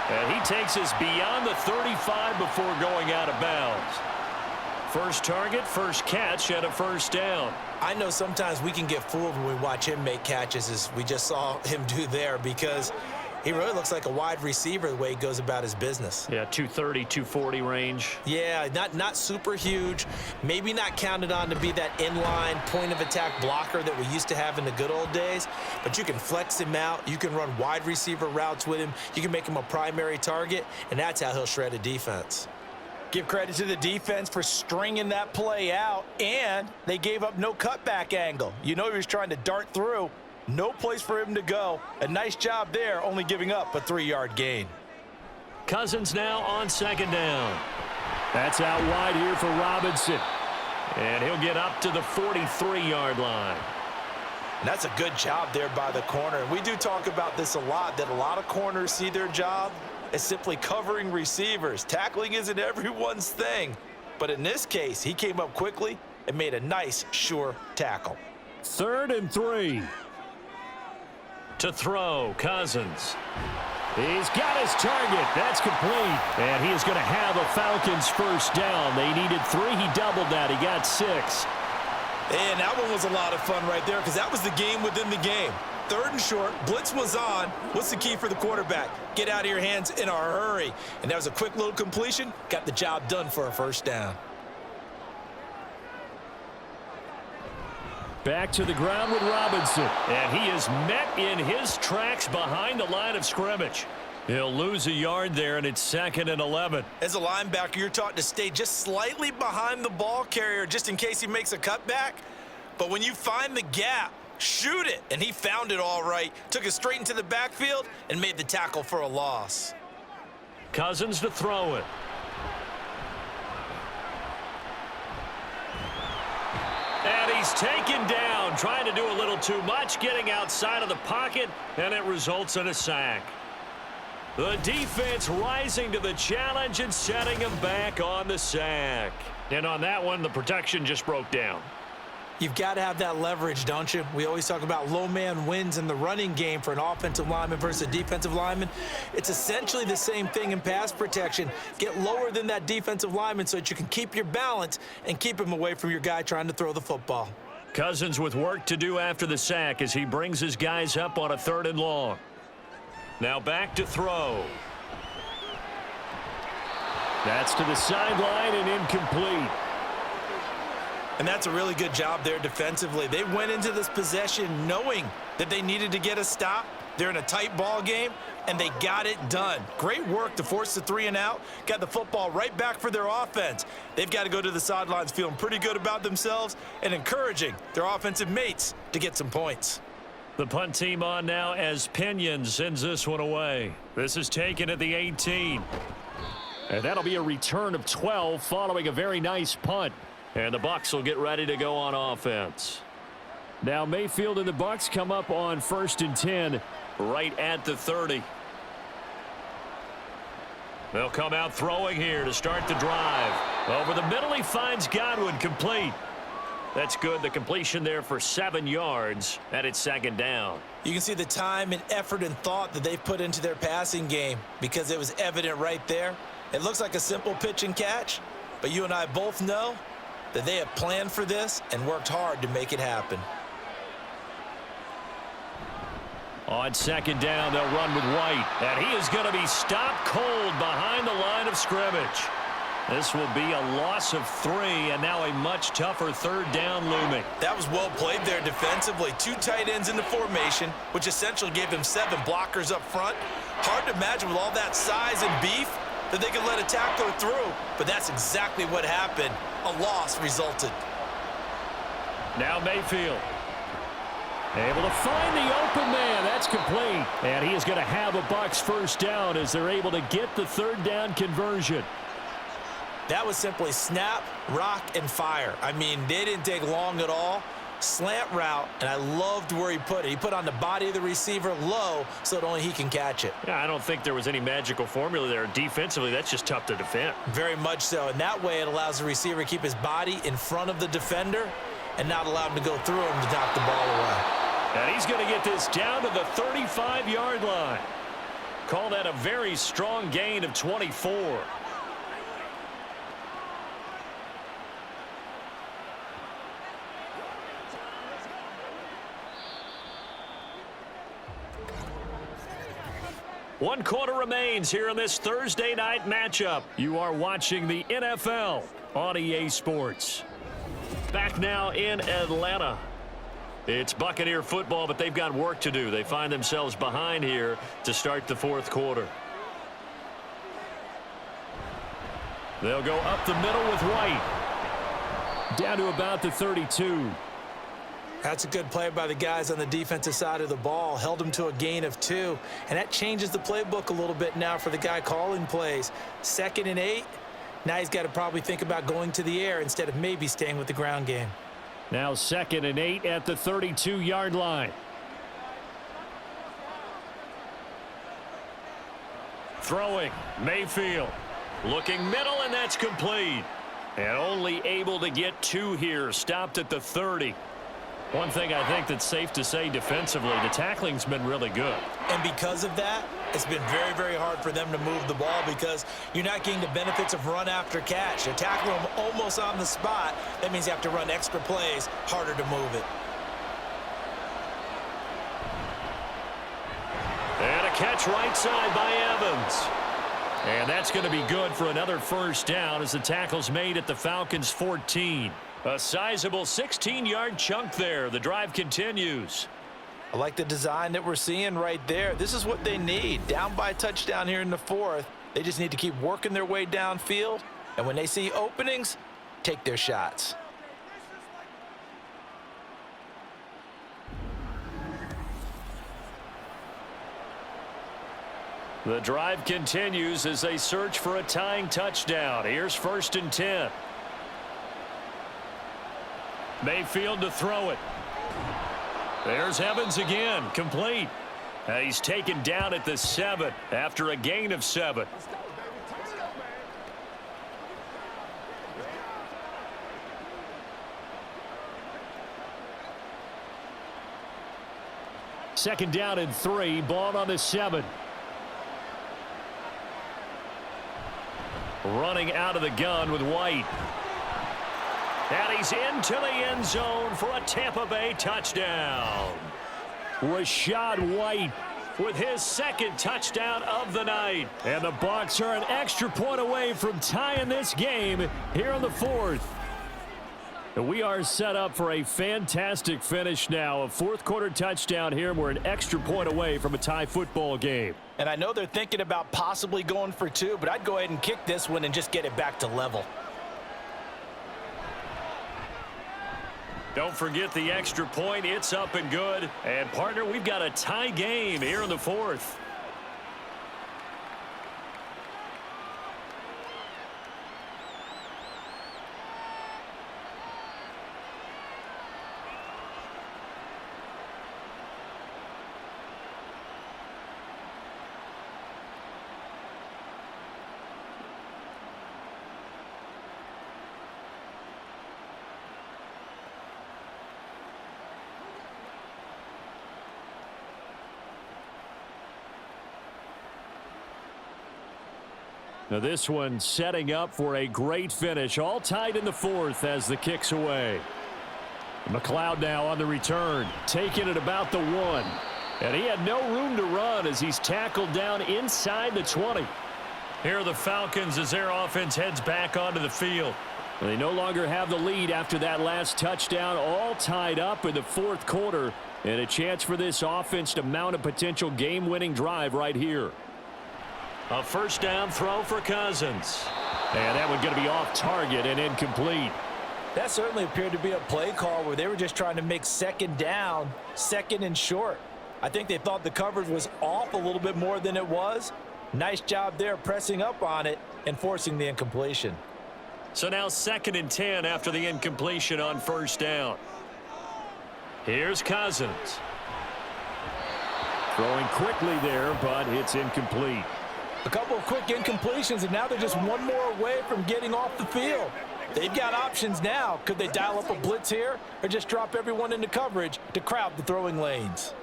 And he takes us beyond the 35 before going out of bounds. First target, first catch, and a first down. I know sometimes we can get fooled when we watch him make catches, as we just saw him do there, because he really looks like a wide receiver the way he goes about his business. Yeah, 230, 240 range. Yeah, not super huge. Maybe not counted on to be that inline point-of-attack blocker that we used to have in the good old days, but you can flex him out. You can run wide receiver routes with him. You can make him a primary target, and that's how he'll shred a defense. Give credit to the defense for stringing that play out, and they gave up no cutback angle. You know he was trying to dart through. No place for him to go. A nice job there, only giving up a 3-yard gain. Cousins now on 2nd down. That's out wide here for Robinson. And he'll get up to the 43-yard line. And that's a good job there by the corner. And we do talk about this a lot, that a lot of corners see their job as simply covering receivers. Tackling isn't everyone's thing. But in this case, he came up quickly and made a nice, sure tackle. 3rd and 3. To throw, Cousins. He's got his target. That's complete. And he is going to have a Falcons first down. They needed 3. He doubled that. He got 6. And that one was a lot of fun right there, because that was the game within the game. 3rd and short, blitz was on. What's the key for the quarterback? Get out of your hands in a hurry. And that was a quick little completion. Got the job done for a first down. Back to the ground with Robinson. And he is met in his tracks behind the line of scrimmage. He'll lose a yard there, and it's 2nd and 11. As a linebacker, you're taught to stay just slightly behind the ball carrier just in case he makes a cutback. But when you find the gap, shoot it. And he found it all right. Took it straight into the backfield and made the tackle for a loss. Cousins to throw it. And he's taken down, trying to do a little too much, getting outside of the pocket, and it results in a sack. The defense rising to the challenge and setting him back on the sack. And on that one, the protection just broke down. You've got to have that leverage, don't you? We always talk about low man wins in the running game for an offensive lineman versus a defensive lineman. It's essentially the same thing in pass protection. Get lower than that defensive lineman so that you can keep your balance and keep him away from your guy trying to throw the football. Cousins with work to do after the sack as he brings his guys up on a 3rd and long. Now back to throw. That's to the sideline and incomplete. And that's a really good job there defensively. They went into this possession knowing that they needed to get a stop. They're in a tight ball game, and they got it done. Great work to force the 3 and out. Got the football right back for their offense. They've got to go to the sidelines feeling pretty good about themselves and encouraging their offensive mates to get some points. The punt team on now as Pinion sends this one away. This is taken at the 18. And that'll be a return of 12 following a very nice punt. And the Bucs will get ready to go on offense. Now Mayfield and the Bucs come up on 1st and 10 right at the 30. They'll come out throwing here to start the drive. Over the middle, he finds Godwin, complete. That's good. The completion there for 7 yards, and it's 2nd down. You can see the time and effort and thought that they've put into their passing game because it was evident right there. It looks like a simple pitch and catch, but you and I both know that they have planned for this and worked hard to make it happen. On 2nd down, they'll run with White, and he is going to be stopped cold behind the line of scrimmage. This will be a loss of 3, and now a much tougher 3rd down looming. That was well played there defensively. 2 tight ends in the formation, which essentially gave them 7 blockers up front. Hard to imagine with all that size and beef that they could let a tackler through, but that's exactly what happened. A loss resulted. Now Mayfield. Able to find the open man. That's complete. And he is going to have a Bucs 1st down as they're able to get the 3rd down conversion. That was simply snap, rock, and fire. I mean, they didn't take long at all. Slant route, and I loved where he put it. He put on the body of the receiver low so that only he can catch it. Yeah, I don't think there was any magical formula there. Defensively, that's just tough to defend. Very much so. And that way it allows the receiver to keep his body in front of the defender and not allow him to go through him to knock the ball away. And he's going to get this down to the 35-yard line. Call that a very strong gain of 24. One quarter remains here in this Thursday night matchup. You are watching the NFL on EA Sports. Back now in Atlanta. It's Buccaneer football, but they've got work to do. They find themselves behind here to start the 4th quarter. They'll go up the middle with White. Down to about the 32. That's a good play by the guys on the defensive side of the ball. Held them to a gain of 2. And that changes the playbook a little bit now for the guy calling plays. 2nd and 8. Now he's got to probably think about going to the air instead of maybe staying with the ground game. Now 2nd and 8 at the 32-yard line. Throwing, Mayfield. Looking middle, and that's complete. And only able to get 2 here. Stopped at the 30. One thing I think that's safe to say defensively, the tackling's been really good. And because of that, it's been very, very hard for them to move the ball because you're not getting the benefits of run after catch. They're tackling them almost on the spot. That means you have to run extra plays, harder to move it. And a catch right side by Evans. And that's going to be good for another 1st down as the tackle's made at the Falcons' 14. A sizable 16-yard chunk there. The drive continues. I like the design that we're seeing right there. This is what they need. Down by a touchdown here in the 4th. They just need to keep working their way downfield. And when they see openings, take their shots. The drive continues as they search for a tying touchdown. Here's 1st and 10. Mayfield to throw it. There's Evans again, complete. He's taken down at the 7 after a gain of 7. Second down and 3, ball on the 7. Running out of the gun with White. And he's into the end zone for a Tampa Bay touchdown. Rachaad White with his 2nd touchdown of the night. And the Bucs are an extra point away from tying this game here in the 4th. And we are set up for a fantastic finish now. A 4th quarter touchdown here. We're an extra point away from a tie football game. And I know they're thinking about possibly going for 2, but I'd go ahead and kick this one and just get it back to level. Don't forget the extra point. It's up and good. And, partner, we've got a tie game here in the 4th. Now this one setting up for a great finish. All tied in the fourth as the kick's away. McLeod now on the return, taking it about the 1. And he had no room to run as he's tackled down inside the 20. Here are the Falcons as their offense heads back onto the field. They no longer have the lead after that last touchdown, all tied up in the fourth quarter, and a chance for this offense to mount a potential game-winning drive right here. A first down throw for Cousins. And that one going to be off target and incomplete. That certainly appeared to be a play call where they were just trying to make second down, second and short. I think they thought the coverage was off a little bit more than it was. Nice job there pressing up on it and forcing the incompletion. So now 2nd and 10 after the incompletion on first down. Here's Cousins. Throwing quickly there, but it's incomplete. A couple of quick incompletions, and now they're just one more away from getting off the field. They've got options now. Could they dial up a blitz here or just drop everyone into coverage to crowd the throwing lanes?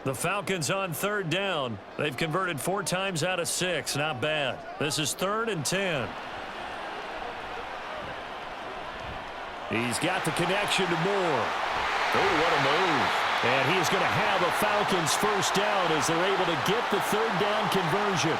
The Falcons on 3rd down. They've converted 4 times out of 6. Not bad. This is 3rd and 10. He's got the connection to Moore. Oh, what a move. And he's going to have a Falcons first down as they're able to get the 3rd down conversion.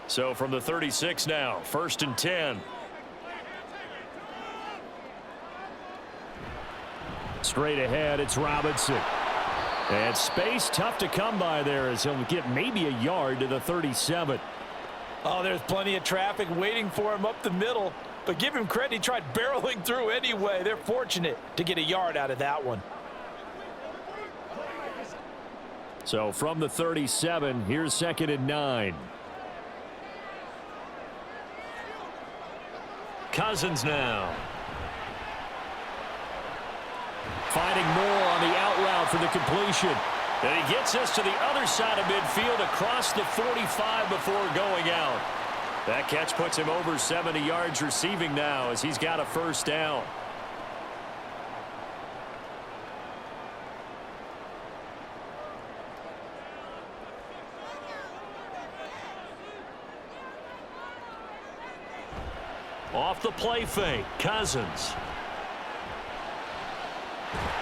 So from the 36 now, 1st and 10. Straight ahead, it's Robinson. And space tough to come by there as he'll get maybe a yard to the 37. Oh, there's plenty of traffic waiting for him up the middle. But give him credit, he tried barreling through anyway. They're fortunate to get a yard out of that one. So from the 37, here's 2nd and 9. Cousins now. Finding Moore on the out route for the completion. And he gets us to the other side of midfield across the 45 before going out. That catch puts him over 70 yards receiving now as he's got a first down. Off the play fake, Cousins.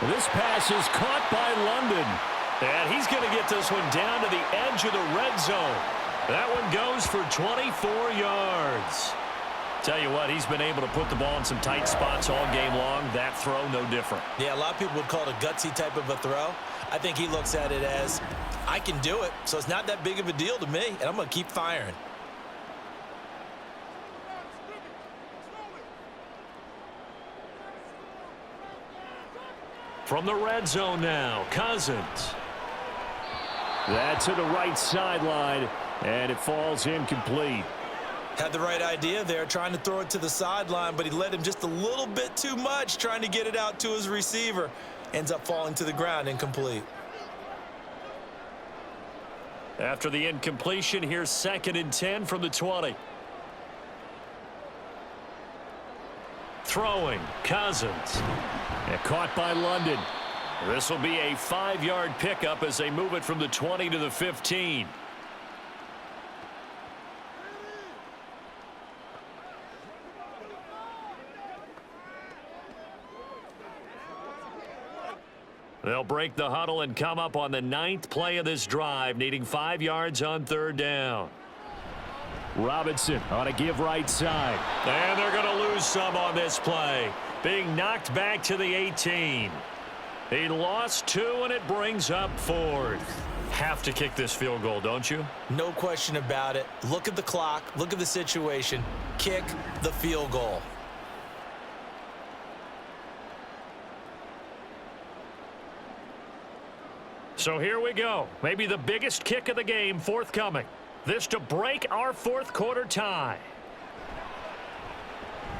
This pass is caught by London. And he's going to get this one down to the edge of the red zone. That one goes for 24 yards. Tell you what, he's been able to put the ball in some tight spots all game long. That throw, no different. Yeah, a lot of people would call it a gutsy type of a throw. I think he looks at it as, I can do it, so it's not that big of a deal to me, and I'm going to keep firing. From the red zone now, Cousins. That's to the right sideline, and it falls incomplete. Had the right idea there, trying to throw it to the sideline, but he led him just a little bit too much, trying to get it out to his receiver. Ends up falling to the ground, incomplete. After the incompletion, here's 2nd and 10 from the 20. Throwing, Cousins. And caught by London. This will be a 5-yard pickup as they move it from the 20 to the 15. They'll break the huddle and come up on the 9th play of this drive, needing 5 yards on 3rd down. Robinson on a give right side. And they're going to lose some on this play. Being knocked back to the 18. He lost 2, and it brings up 4th. Have to kick this field goal, don't you? No question about it. Look at the clock. Look at the situation. Kick the field goal. So here we go. Maybe the biggest kick of the game forthcoming. This to break our 4th quarter tie.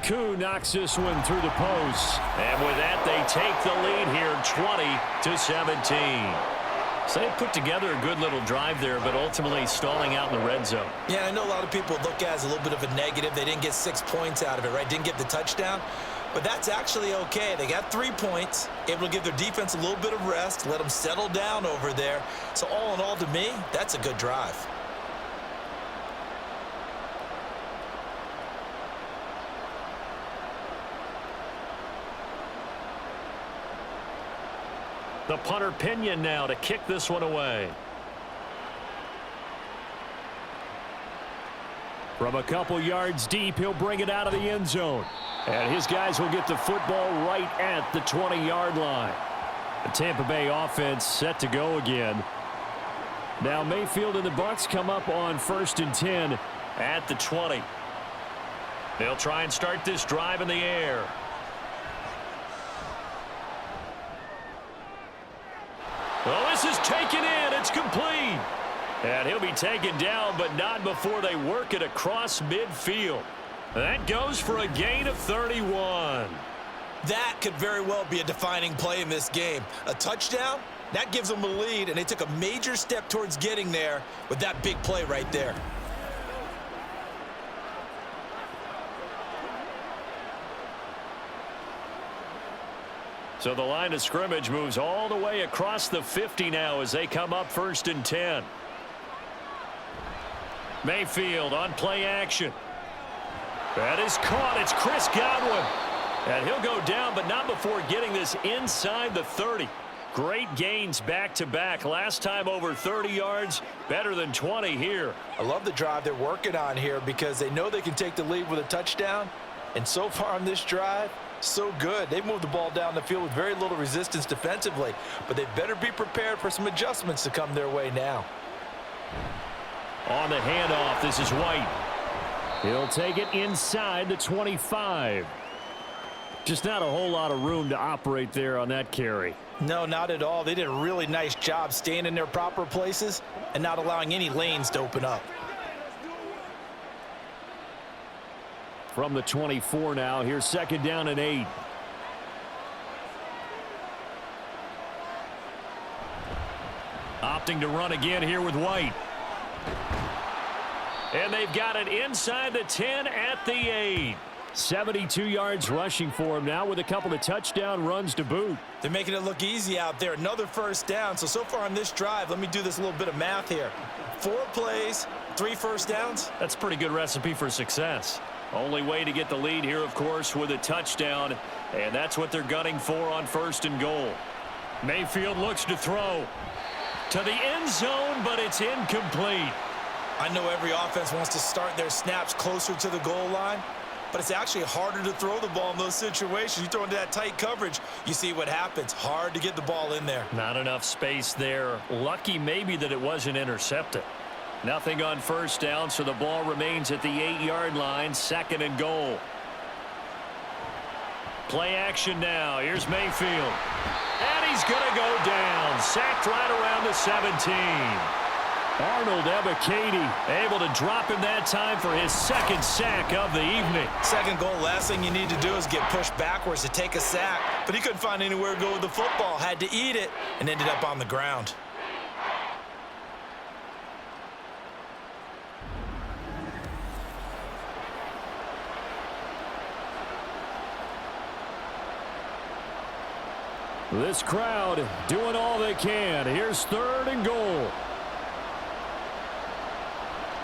Koo knocks this one through the post. And with that, they take the lead here 20-17. So they put together a good little drive there, but ultimately stalling out in the red zone. Yeah, I know a lot of people look at it as a little bit of a negative. They didn't get 6 points out of it, right? Didn't get the touchdown. But that's actually okay. They got 3 points, able to give their defense a little bit of rest, let them settle down over there. So all in all, to me, that's a good drive. The punter Pinion now to kick this one away. From a couple yards deep, he'll bring it out of the end zone. And his guys will get the football right at the 20-yard line. The Tampa Bay offense set to go again. Now Mayfield and the Bucs come up on 1st and 10 at the 20. They'll try and start this drive in the air. Well, this is taken in. It's complete. And he'll be taken down, but not before they work it across midfield. That goes for a gain of 31. That could very well be a defining play in this game. A touchdown, that gives them a lead, and they took a major step towards getting there with that big play right there. So the line of scrimmage moves all the way across the 50 now as they come up 1st and 10. Mayfield on play action. That is caught. It's Chris Godwin. And he'll go down, but not before getting this inside the 30. Great gains back-to-back. Last time over 30 yards, better than 20 here. I love the drive they're working on here because they know they can take the lead with a touchdown. And so far on this drive, so good. They've moved the ball down the field with very little resistance defensively, but they better be prepared for some adjustments to come their way now. On the handoff, this is White. He'll take it inside the 25. Just not a whole lot of room to operate there on that carry. No, not at all. They did a really nice job staying in their proper places and not allowing any lanes to open up. From the 24 now, here's 2nd down and 8. Opting to run again here with White. And they've got it inside the 10 at the 8. 72 yards rushing for him now with a couple of touchdown runs to boot. They're making it look easy out there. Another 1st down. So far on this drive, let me do this little bit of math here. 4 plays, 3 1st downs. That's a pretty good recipe for success. Only way to get the lead here, of course, with a touchdown. And that's what they're gunning for on 1st and goal. Mayfield looks to throw to the end zone, but it's incomplete. I know every offense wants to start their snaps closer to the goal line, but it's actually harder to throw the ball in those situations. You throw into that tight coverage, you see what happens. Hard to get the ball in there. Not enough space there. Lucky maybe that it wasn't intercepted. Nothing on 1st down, so the ball remains at the 8-yard line, 2nd and goal. Play action now. Here's Mayfield. And he's going to go down. Sacked right around the 17. Arnold Ebiketie able to drop him that time for his 2nd sack of the evening. 2nd goal, last thing you need to do is get pushed backwards to take a sack. But he couldn't find anywhere to go with the football. Had to eat it and ended up on the ground. This crowd doing all they can. Here's 3rd and goal.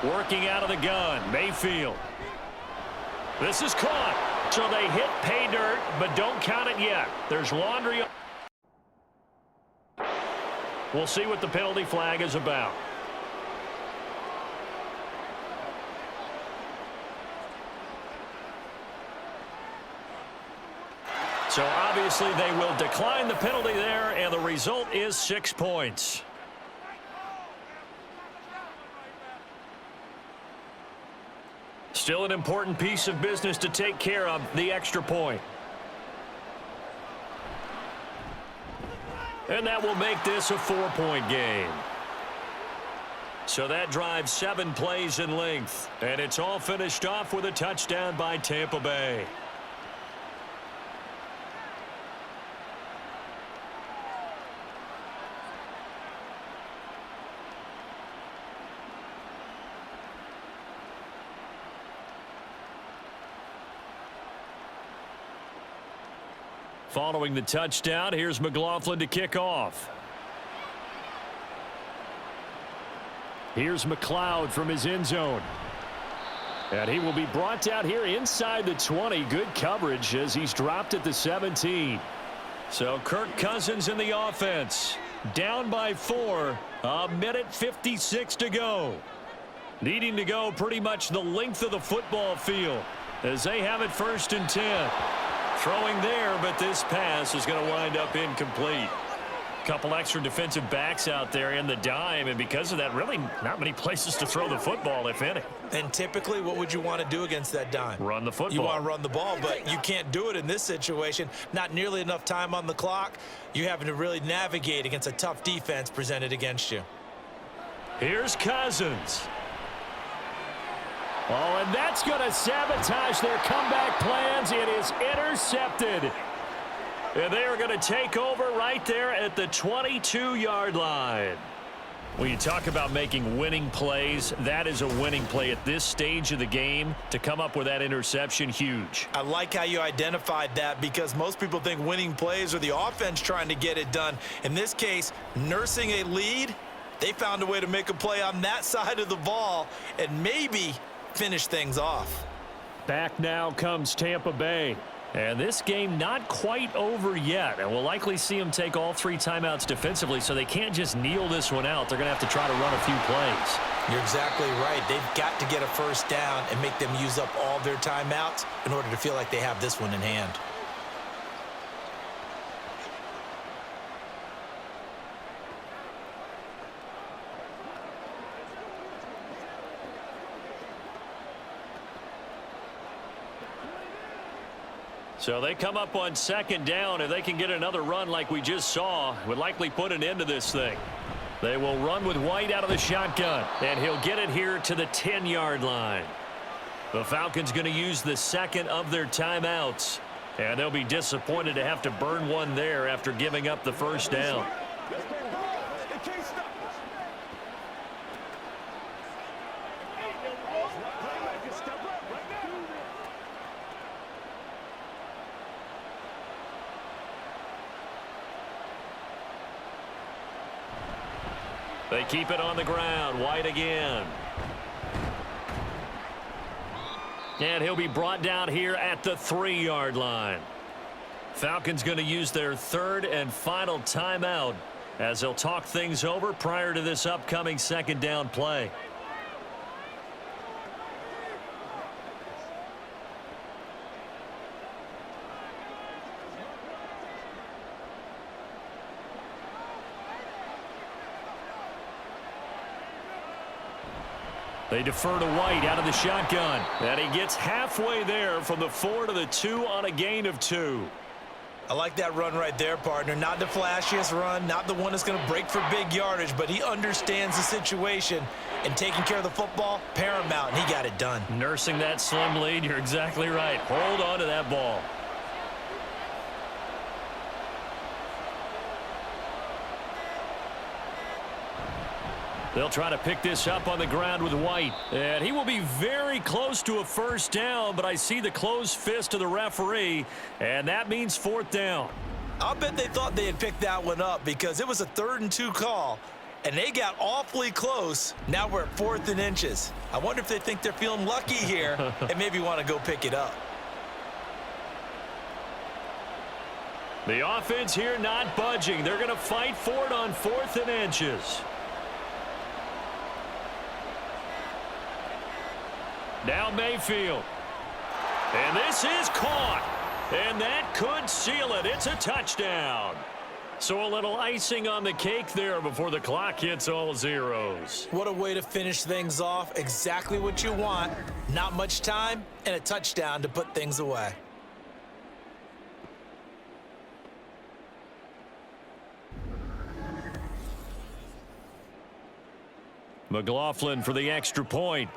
Working out of the gun, Mayfield. This is caught. So they hit pay dirt, but don't count it yet. There's laundry. We'll see what the penalty flag is about. So obviously they will decline the penalty there, and the result is 6 points. Still an important piece of business to take care of, the extra point. And that will make this a 4-point game. So that drives 7 plays in length, and it's all finished off with a touchdown by Tampa Bay. Following the touchdown, here's McLaughlin to kick off. Here's McLeod from his end zone. And he will be brought down here inside the 20. Good coverage as he's dropped at the 17. So Kirk Cousins in the offense. Down by 4. A minute 56 to go. Needing to go pretty much the length of the football field as they have it 1st and 10. Throwing there, but this pass is going to wind up incomplete. Couple extra defensive backs out there in the dime, and because of that, really not many places to throw the football, if any. And typically, what would you want to do against that dime? Run the football. You want to run the ball, but you can't do it in this situation. Not nearly enough time on the clock. You're having to really navigate against a tough defense presented against you. Here's Cousins. Oh, and that's going to sabotage their comeback plans. It is intercepted. And they are going to take over right there at the 22-yard line. When you talk about making winning plays, that is a winning play at this stage of the game. To come up with that interception, huge. I like how you identified that because most people think winning plays are the offense trying to get it done. In this case, nursing a lead, they found a way to make a play on that side of the ball and maybe finish things off. Back now comes Tampa Bay. And this game not quite over yet. And we'll likely see them take all 3 timeouts defensively, so they can't just kneel this one out. They're going to have to try to run a few plays. You're exactly right. They've got to get a first down and make them use up all their timeouts in order to feel like they have this one in hand. So they come up on 2nd down. If they can get another run like we just saw, would likely put an end to this thing. They will run with White out of the shotgun, and he'll get it here to the 10-yard line. The Falcons going to use the 2nd of their timeouts, and they'll be disappointed to have to burn one there after giving up the first down. They keep it on the ground. White again. And he'll be brought down here at the 3-yard line. Falcons going to use their 3rd and final timeout as they'll talk things over prior to this upcoming 2nd down play. They defer to White out of the shotgun. And he gets halfway there from the 4 to the 2 on a gain of 2. I like that run right there, partner. Not the flashiest run, not the one that's going to break for big yardage, but he understands the situation, and taking care of the football, paramount, and he got it done. Nursing that slim lead, you're exactly right. Hold on to that ball. They'll try to pick this up on the ground with White. And he will be very close to a first down, but I see the closed fist of the referee, and that means 4th down. I'll bet they thought they had picked that one up because it was a 3rd and 2 call, and they got awfully close. Now we're at 4th and inches. I wonder if they think they're feeling lucky here and maybe want to go pick it up. The offense here not budging. They're going to fight for it on 4th and inches. Now Mayfield. And this is caught. And that could seal it. It's a touchdown. So a little icing on the cake there before the clock hits all zeros. What a way to finish things off. Exactly what you want. Not much time and a touchdown to put things away. McLaughlin for the extra point.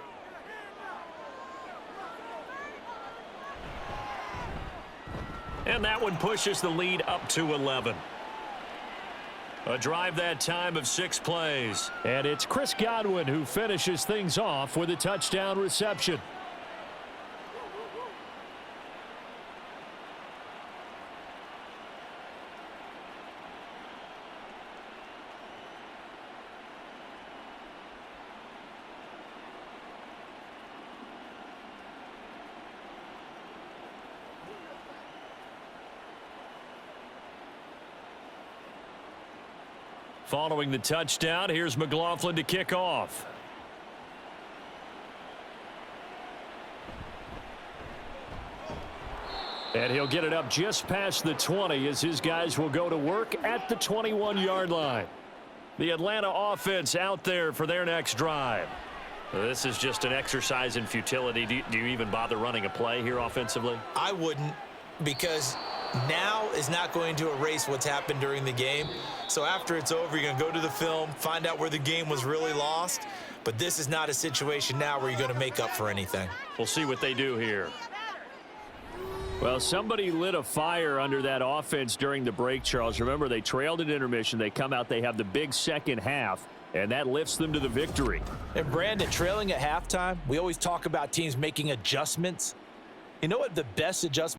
And that one pushes the lead up to 11. A drive that time of 6 plays. And it's Chris Godwin who finishes things off with a touchdown reception. Following the touchdown, here's McLaughlin to kick off. And he'll get it up just past the 20 as his guys will go to work at the 21-yard line. The Atlanta offense out there for their next drive. This is just an exercise in futility. Do you even bother running a play here offensively? I wouldn't, because now is not going to erase what's happened during the game. So after it's over, you're going to go to the film, find out where the game was really lost. But this is not a situation now where you're going to make up for anything. We'll see what they do here. Well, somebody lit a fire under that offense during the break, Charles. Remember, they trailed at intermission. They come out, they have the big second half, and that lifts them to the victory. And Brandon, trailing at halftime, we always talk about teams making adjustments. You know what the best adjustment